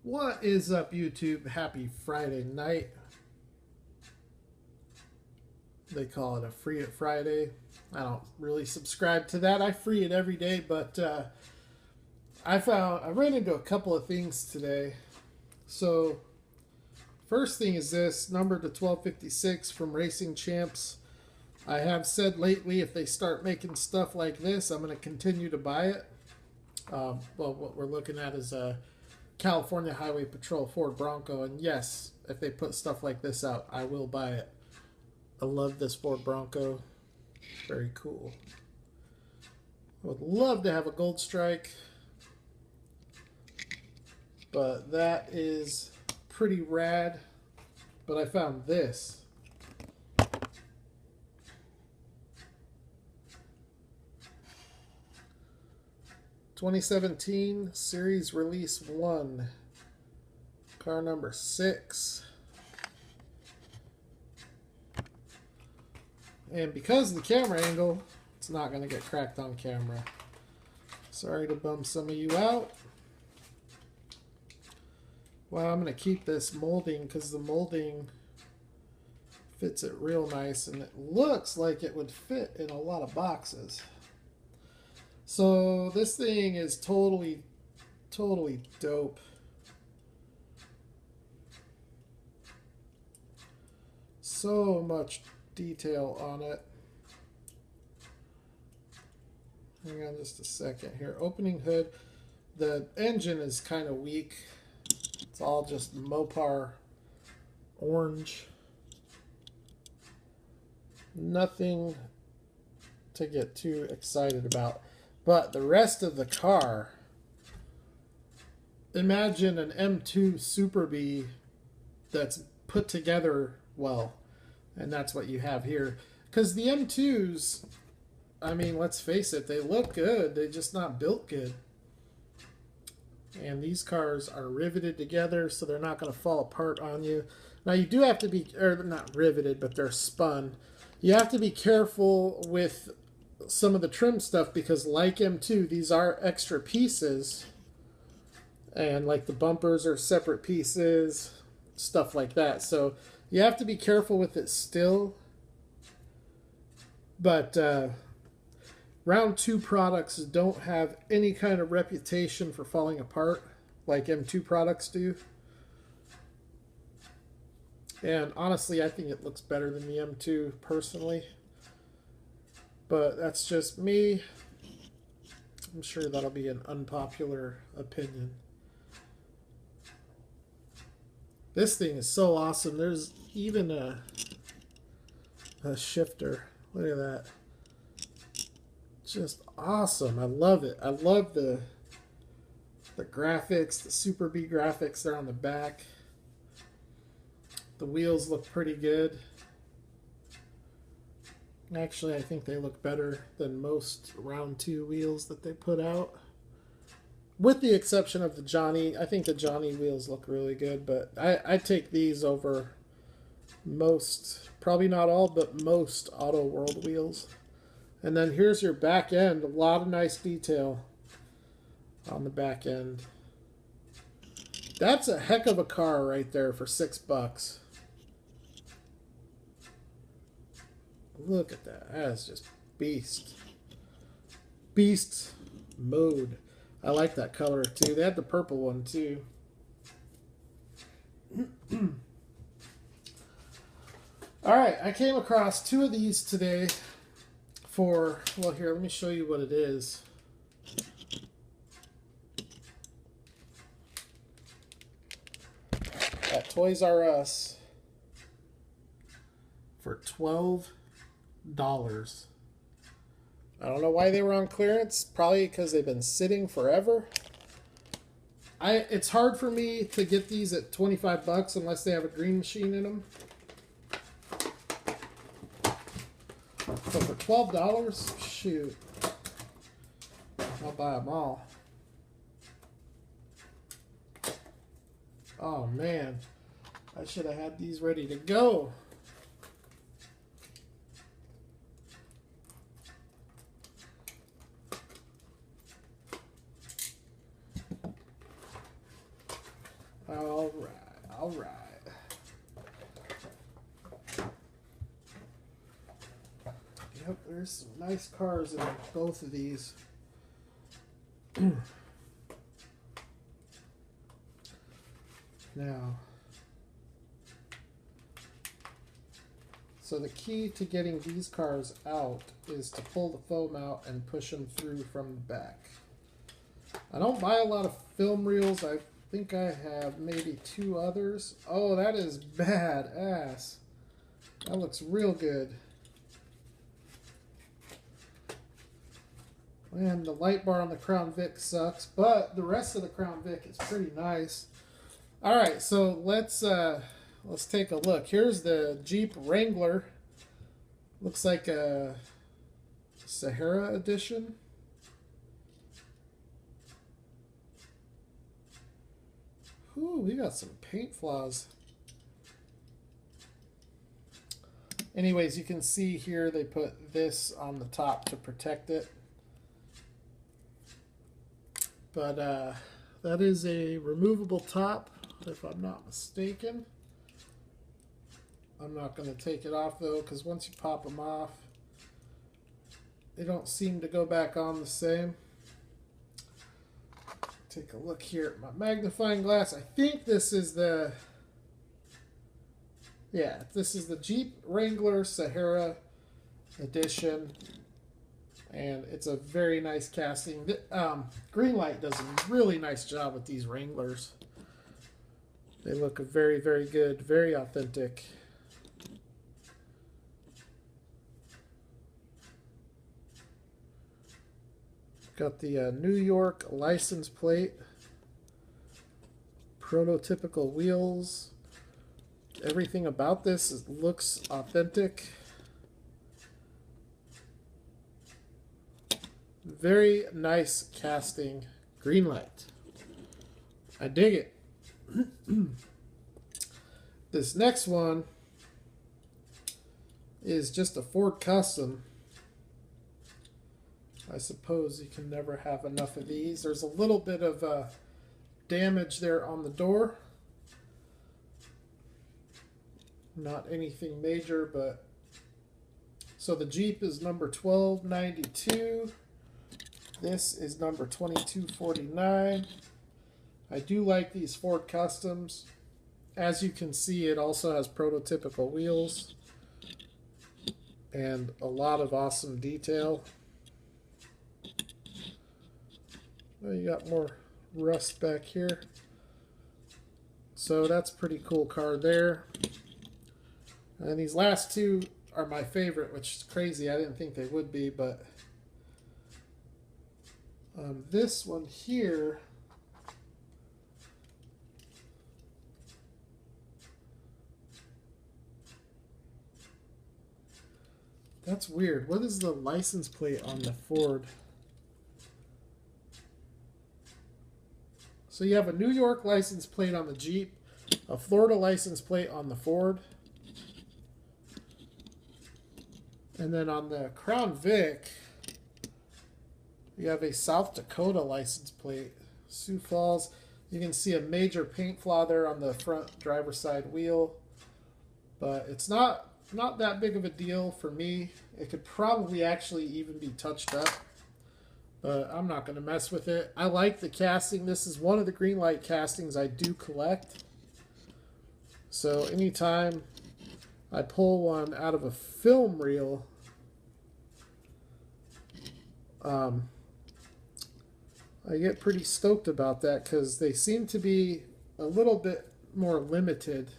What is up, YouTube? Happy Friday night. They call it a Free It Friday. I don't really subscribe to that. I free it every day, but I ran into a couple of things today. So, first thing is this, number to 1256 from Racing Champs. I have said lately, if they start making stuff like this, I'm going to continue to buy it. Well, what we're looking at is a California Highway Patrol Ford Bronco, and yes, if they put stuff like this out, I will buy it. I love this Ford Bronco. Very cool. I would love to have a Gold Strike, but that is pretty rad. But I found this. (2017) Series Release 1. Car number 6. And because of the camera angle, it's not going to get cracked on camera. Sorry to bum some of you out. Well, I'm going to keep this molding because the molding fits it real nice, and it looks like it would fit in a lot of boxes. So this thing is totally dope. So much detail on it. Hang on just a second here. Opening hood. The engine is kind of weak. It's all just Mopar orange. Nothing to get too excited about. But the rest of the car, imagine an M2 Super B that's put together well. And that's what you have here. Because the M2s, I mean, let's face it, they look good. They're just not built good. And these cars are riveted together, so they're not going to fall apart on you. Now, you do have to be, or not riveted, but they're spun. You have to be careful with some of the trim stuff because, like M2, these are extra pieces. And, like, the bumpers are separate pieces, stuff like that. So, you have to be careful with it still. But round 2 products don't have any kind of reputation for falling apart like M2 products do. And honestly, I think it looks better than the M2 personally. But that's just me. I'm sure that'll be an unpopular opinion. This thing is so awesome. There's even a shifter. Look at that. Just awesome. I love it. I love the graphics, the Super B graphics there on the back. The wheels look pretty good. Actually, I think they look better than most round 2 wheels that they put out. With the exception of the Johnny. I think the Johnny wheels look really good, but I take these over most, probably not all, but most Auto World wheels. And then here's your back end. A lot of nice detail on the back end. That's a heck of a car right there for $6. Look at that. That's just beast. Beast mode. I like that color too. They had the purple one too. Alright, I came across 2 of these today for, well here, let me show you what it is. At Toys R Us for $12. I don't know why they were on clearance. Probably because they've been sitting forever. It's hard for me to get these at $25 unless they have a green machine in them. So for $12, shoot, I'll buy them all. Oh man, I should have had these ready to go. All right, all right. Yep, there's some nice cars in both of these. Now, so the key to getting these cars out is to pull the foam out and push them through from the back. I don't buy a lot of film reels. I think I have maybe 2 others. Oh, that is badass. That looks real good. Man, the light bar on the Crown Vic sucks, but the rest of the Crown Vic is pretty nice. All right, so let's take a look. Here's the Jeep Wrangler. Looks like a Sahara edition. Ooh, we got some paint flaws. Anyways, you can see here they put this on the top to protect it. But that is a removable top, if I'm not mistaken. I'm not going to take it off though, because once you pop them off, they don't seem to go back on the same. Take a look here at my magnifying glass. I think this is the, yeah, this is the Jeep Wrangler Sahara edition. And it's a very nice casting. Greenlight does a really nice job with these Wranglers. They look very, very good, very authentic. Got the New York license plate, prototypical wheels. Everything about this looks authentic. Very nice casting. Greenlight. I dig it. This next one is just a Ford Custom. I suppose you can never have enough of these. There's a little bit of damage there on the door. Not anything major, but... So the Jeep is number 1292. This is number 2249. I do like these Ford Customs. As you can see, it also has prototypical wheels and a lot of awesome detail. Well, you got more rust back here. So that's a pretty cool car there. And these last two are my favorite, which is crazy. I didn't think they would be, but this one here, that's weird. What is the license plate on the Ford? So you have a New York license plate on the Jeep, a Florida license plate on the Ford, and then on the Crown Vic, you have a South Dakota license plate, Sioux Falls. You can see a major paint flaw there on the front driver's side wheel, but it's not that big of a deal for me. It could probably actually even be touched up, but I'm not going to mess with it. I like the casting. This is one of the Greenlight castings I do collect. So anytime I pull one out of a film reel, I get pretty stoked about that because they seem to be a little bit more limited.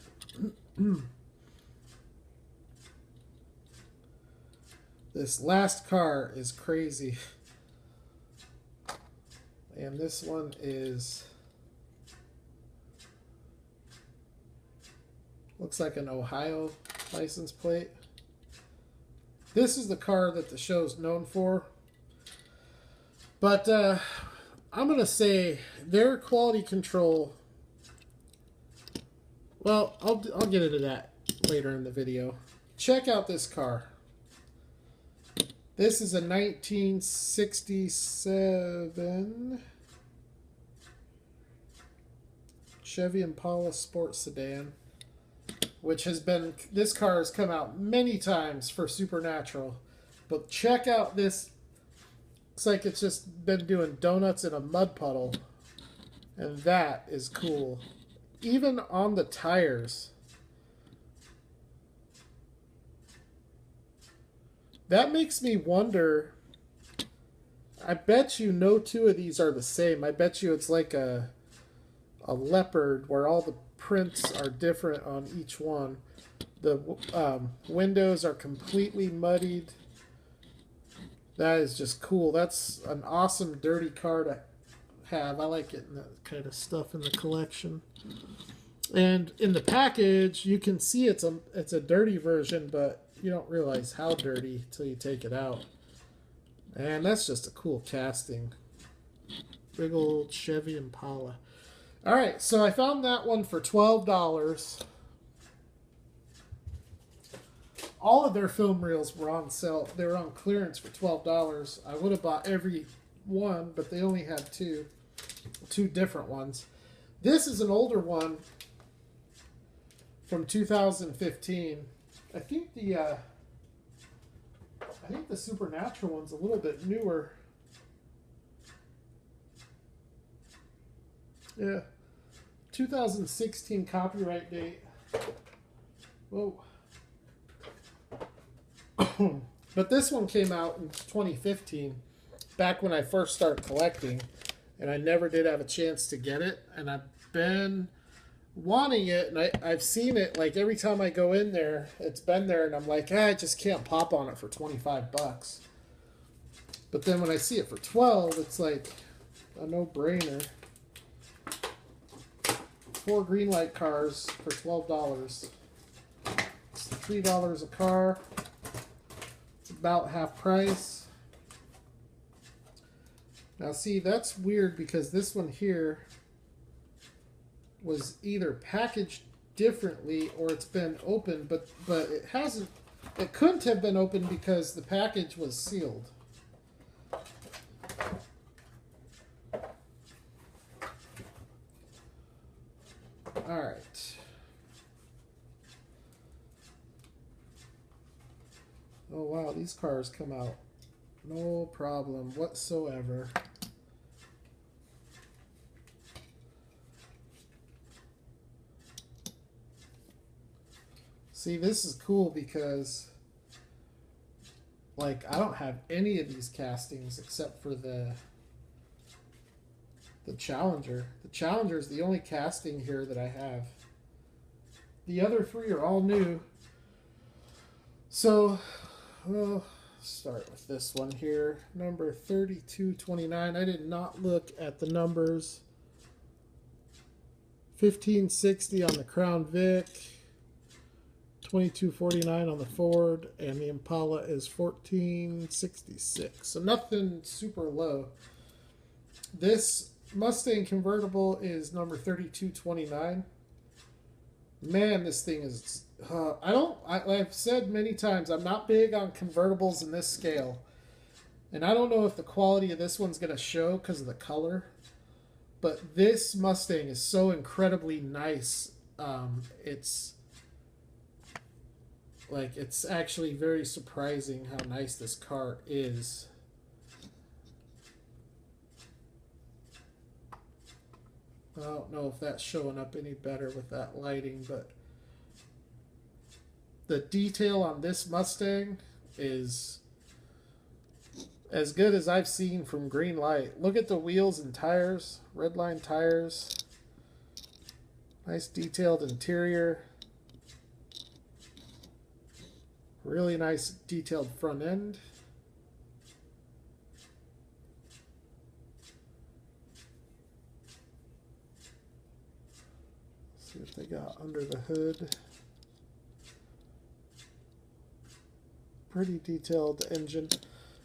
This last car is crazy. And this one is, looks like an Ohio license plate. This is the car that the show's known for. But I'm going to say their quality control, well, I'll get into that later in the video. Check out this car. This is a 1967 Chevy Impala Sport Sedan, which has been, this car has come out many times for Supernatural. But check out this. Looks like it's just been doing donuts in a mud puddle. And that is cool. Even on the tires. That makes me wonder. I bet you no two of these are the same. I bet you it's like a leopard where all the prints are different on each one. The windows are completely muddied. That is just cool. That's an awesome dirty car to have. I like getting that kind of stuff in the collection. And in the package, you can see it's a dirty version, but you don't realize how dirty until you take it out. And that's just a cool casting. Big old Chevy Impala. All right, so I found that one for $12. All of their film reels were on sale. They were on clearance for $12. I would have bought every one, but they only had two different ones. This is an older one from 2015. I think the Supernatural one's a little bit newer. Yeah, 2016 copyright date. Whoa. But this one came out in 2015, back when I first started collecting, and I never did have a chance to get it, and I've been wanting it, and I've seen it, like, every time I go in there, it's been there, and I'm like, I just can't pop on it for 25 bucks. But then when I see it for 12, it's like a no-brainer. 4 Greenlight cars for $12. It's $3 a car. It's about half price. Now see, that's weird because this one here was either packaged differently or it's been opened, but it hasn't. It couldn't have been opened because the package was sealed. All right. Oh wow, these cars come out no problem whatsoever. See, this is cool because, like, I don't have any of these castings except for the Challenger. The Challenger is the only casting here that I have. The other 3 are all new. So, we'll start with this one here. Number 3229. I did not look at the numbers. 1560 on the Crown Vic. 2249 on the Ford, and the Impala is 1466. So nothing super low. This Mustang convertible is number 3229. Man, this thing is I've said many times I'm not big on convertibles in this scale. And I don't know if the quality of this one's going to show because of the color. But this Mustang is so incredibly nice. It's actually very surprising how nice this car is. I don't know if that's showing up any better with that lighting, but the detail on this Mustang is as good as I've seen from Greenlight. Look at the wheels and tires, redline tires. Nice detailed interior. Really nice detailed front end. Let's see what they got under the hood. Pretty detailed engine.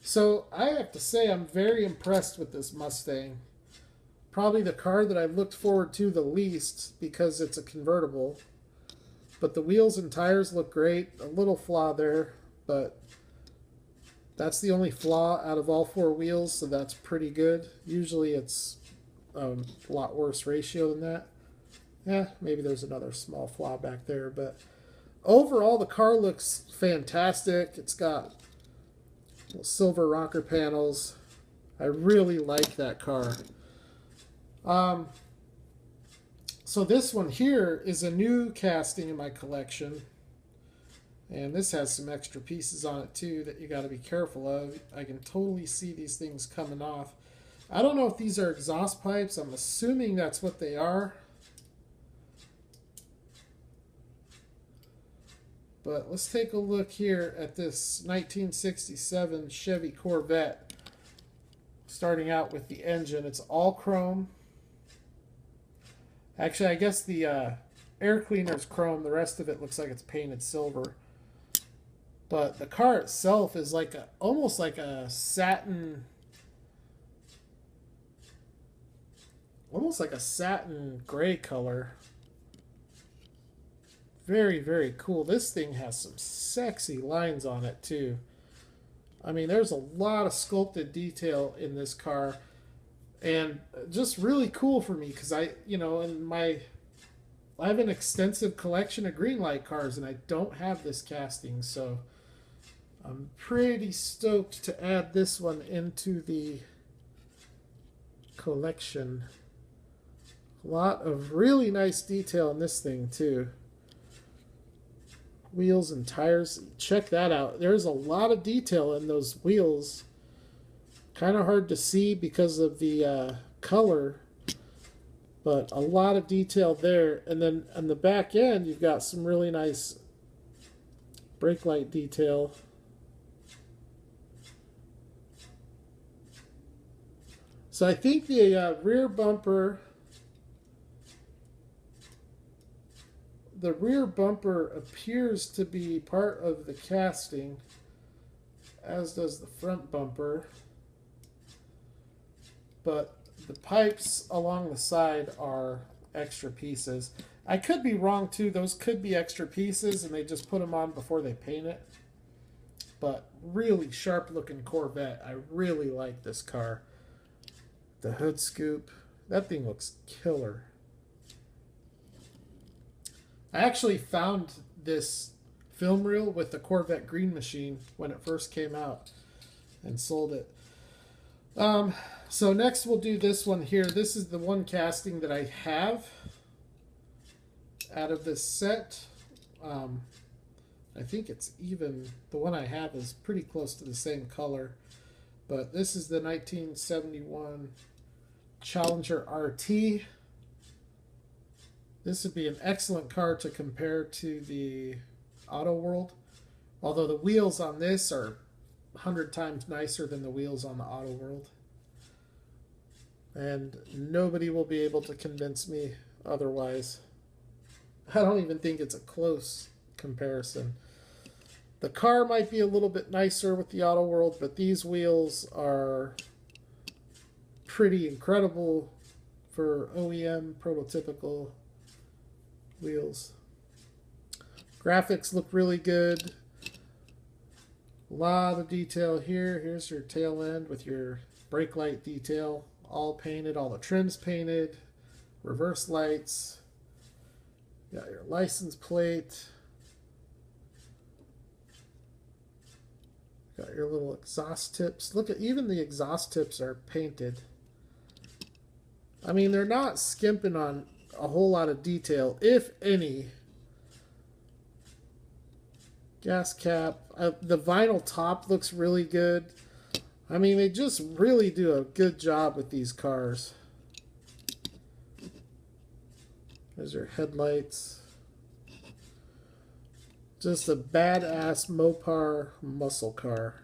So I have to say I'm very impressed with this Mustang. Probably the car that I've looked forward to the least because it's a convertible. But the wheels and tires look great. A little flaw there, but that's the only flaw out of all 4 wheels, so that's pretty good. Usually it's a lot worse ratio than that. Yeah, maybe there's another small flaw back there, but overall the car looks fantastic. It's got silver rocker panels. I really like that car. Um, so this one here is a new casting in my collection. And this has some extra pieces on it too that you got to be careful of. I can totally see these things coming off. I don't know if these are exhaust pipes. I'm assuming that's what they are. But let's take a look here at this 1967 Chevy Corvette. Starting out with the engine. It's all chrome. Actually, I guess the air cleaner is chrome. The rest of it looks like it's painted silver. But the car itself is like almost like a satin, almost like a satin gray color. Very, very cool. This thing has some sexy lines on it too. I mean, there's a lot of sculpted detail in this car, and just really cool for me because I have an extensive collection of Greenlight cars, and I don't have this casting, so I'm pretty stoked to add this one into the collection. A lot of really nice detail in this thing too. Wheels and tires, check that out. There's a lot of detail in those wheels. Kind of hard to see because of the color, but a lot of detail there. And then on the back end, you've got some really nice brake light detail. So I think the rear bumper appears to be part of the casting, as does the front bumper. But the pipes along the side are extra pieces. I could be wrong too. Those could be extra pieces and they just put them on before they paint it. But really sharp looking Corvette. I really like this car. The hood scoop. That thing looks killer. I actually found this film reel with the Corvette Green Machine when it first came out and sold it. So next we'll do this one here. This is the one casting that I have out of this set. I think it's even, the one I have is pretty close to the same color. But this is the 1971 Challenger RT. This would be an excellent car to compare to the Auto World. Although the wheels on this are 100 times nicer than the wheels on the Auto World. And nobody will be able to convince me otherwise. I don't even think it's a close comparison. The car might be a little bit nicer with the Auto World, but these wheels are pretty incredible for OEM prototypical wheels. Graphics look really good. A lot of detail here. Here's your tail end with your brake light detail. All painted, all the trims painted. Reverse lights. Got your license plate. Got your little exhaust tips. Look at, even the exhaust tips are painted. I mean, they're not skimping on a whole lot of detail, if any. Gas cap. The vinyl top looks really good. I mean, they just really do a good job with these cars. There's your headlights. Just a badass Mopar muscle car.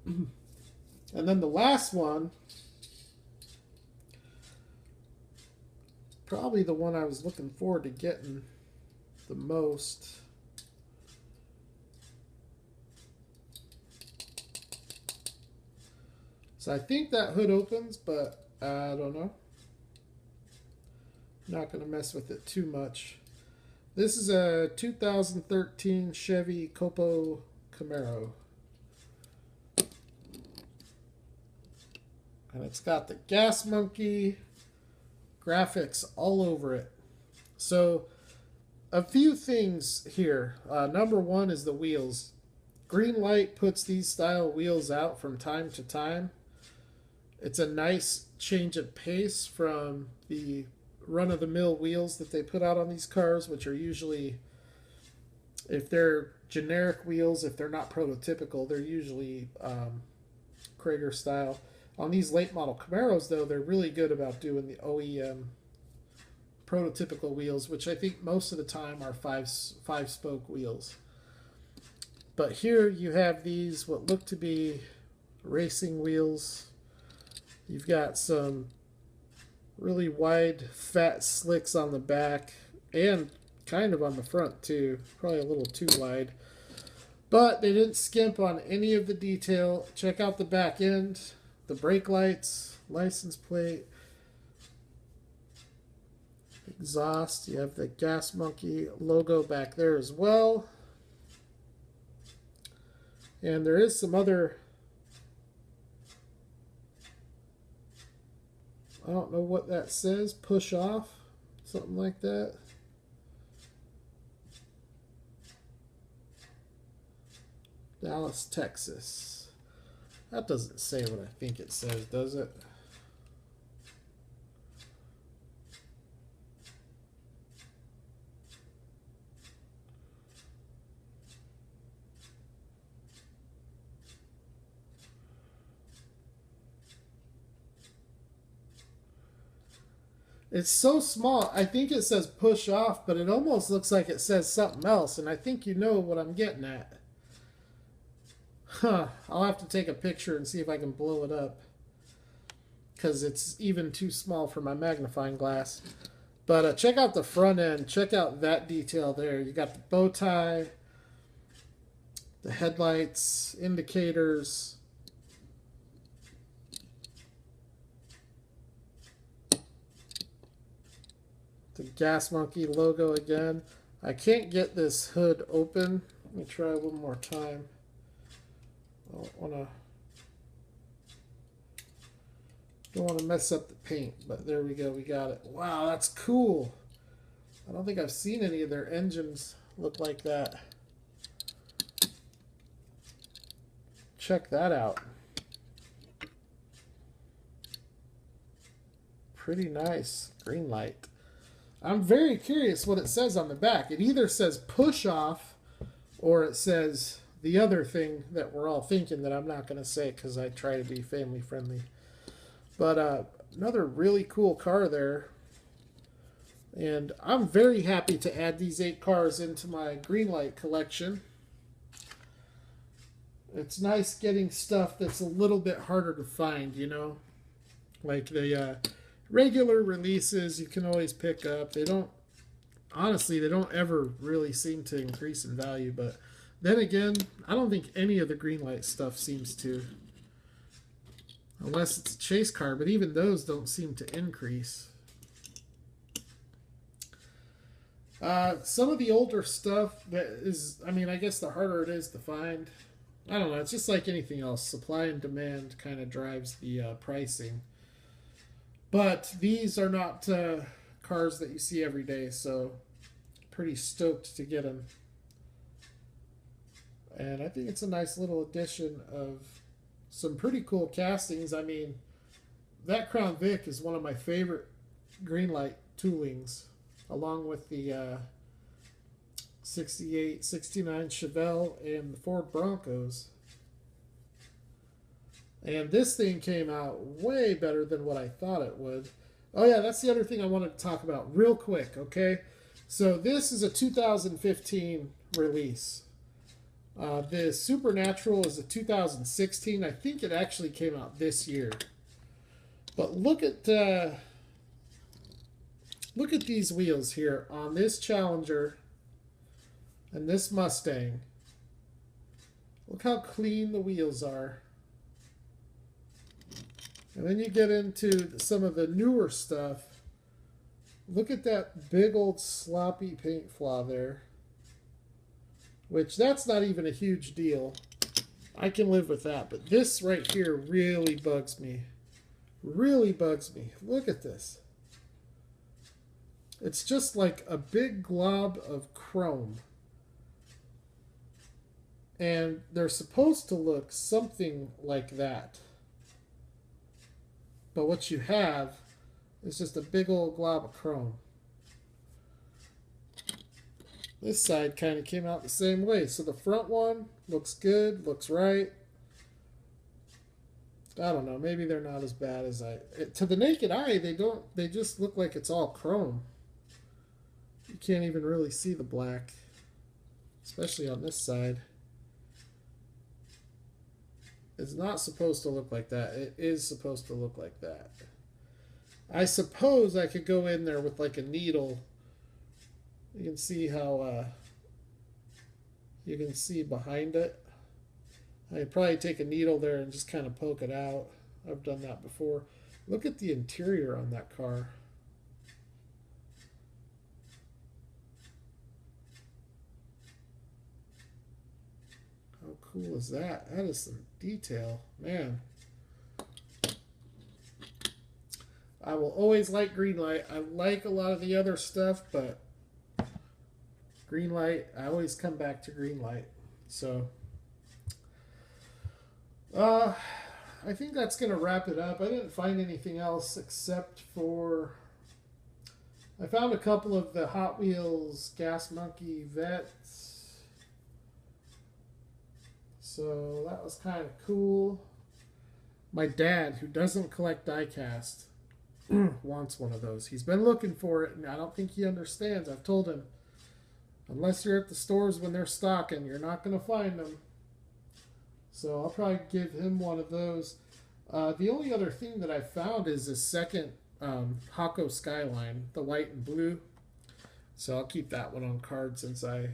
And then the last one, probably the one I was looking forward to getting the most. So I think that hood opens, but I don't know. Not going to mess with it too much. This is a 2013 Chevy Copo Camaro. And it's got the gas monkey, graphics all over it. So a few things here. Number one is the wheels. Greenlight puts these style wheels out from time to time. It's a nice change of pace from the run-of-the-mill wheels that they put out on these cars, which are usually, if they're generic wheels, if they're not prototypical, they're usually Krager style. On these late model Camaros, though, they're really good about doing the OEM prototypical wheels, which I think most of the time are five spoke wheels. But here you have these, what look to be racing wheels. You've got some really wide, fat slicks on the back and kind of on the front too. Probably a little too wide. But they didn't skimp on any of the detail. Check out the back end, the brake lights, license plate, exhaust. You have the Gas Monkey logo back there as well. And there is some other, I don't know what that says, push off, something like that. Dallas, Texas. That doesn't say what I think it says, does it? It's so small. I think it says push off, but it almost looks like it says something else, and I think you know what I'm getting at. Huh. I'll have to take a picture and see if I can blow it up, because it's even too small for my magnifying glass. But check out the front end. Check out that detail there. You got the bow tie, the headlights, indicators. The Gas Monkey logo again. I can't get this hood open. Let me try one more time. Don't want to mess up the paint, but there we go. We got it. Wow, that's cool. I don't think I've seen any of their engines look like that. Check that out. Pretty nice. Greenlight. I'm very curious what it says on the back. It either says push off or it says the other thing that we're all thinking that I'm not going to say because I try to be family friendly. But another really cool car there. And I'm very happy to add these 8 cars into my Greenlight collection. It's nice getting stuff that's a little bit harder to find, you know. Like the regular releases you can always pick up. They don't, honestly, they don't ever really seem to increase in value. But then again, I don't think any of the Greenlight stuff seems to. Unless it's a chase car, but even those don't seem to increase. Some of the older stuff that is, I mean, I guess the harder it is to find. I don't know, it's just like anything else. Supply and demand kind of drives the pricing. But these are not cars that you see every day, so pretty stoked to get them. And I think it's a nice little addition of some pretty cool castings. I mean, that Crown Vic is one of my favorite Greenlight toolings, along with the 68, 69 Chevelle and the Ford Broncos. And this thing came out way better than what I thought it would. Oh yeah, that's the other thing I wanted to talk about real quick, okay? So this is a 2015 release. The Supernatural is a 2016. I think it actually came out this year. But look at these wheels here on this Challenger and this Mustang. Look how clean the wheels are. And then you get into some of the newer stuff. Look at that big old sloppy paint flaw there. Which, that's not even a huge deal. I can live with that. But this right here really bugs me. Really bugs me. Look at this. It's just like a big glob of chrome. And they're supposed to look something like that. But what you have is just a big old glob of chrome. This side kind of came out the same way. So the front one looks good, looks right. I don't know. Maybe they're not as bad as to the naked eye, they just look like it's all chrome. You can't even really see the black, especially on this side. It's not supposed to look like that. It is supposed to look like that. I suppose I could go in there with like a needle. You can see how you can see behind it. I'd probably take a needle there and just kind of poke it out. I've done that before. Look at the interior on that car. How cool is that? That is some detail, man. I will always like Greenlight. I like a lot of the other stuff, but Greenlight, I always come back to Greenlight. So, I think that's going to wrap it up. I didn't find anything else except for I found a couple of the Hot Wheels Gas Monkey Vets. So that was kind of cool. My dad, who doesn't collect diecast, wants one of those. He's been looking for it, and I don't think he understands. I've told him, unless you're at the stores when they're stocking, you're not going to find them. So I'll probably give him one of those. The only other thing that I found is a second Hako Skyline, the white and blue. So I'll keep that one on card since I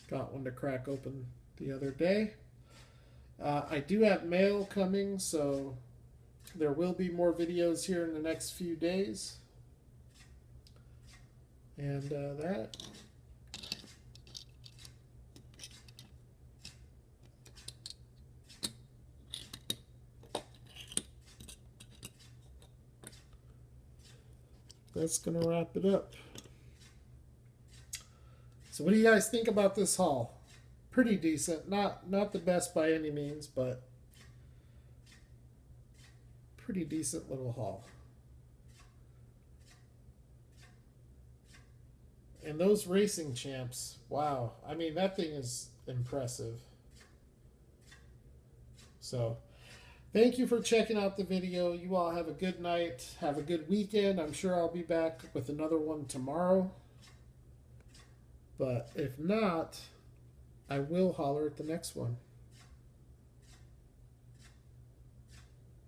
got one to crack open the other day. I do have mail coming, so there will be more videos here in the next few days. And that's going to wrap it up. So what do you guys think about this haul? Pretty decent. Not the best by any means, but pretty decent little haul. And those Racing Champs, wow. I mean, that thing is impressive. So, thank you for checking out the video. You all have a good night. Have a good weekend. I'm sure I'll be back with another one tomorrow. But if not, I will holler at the next one.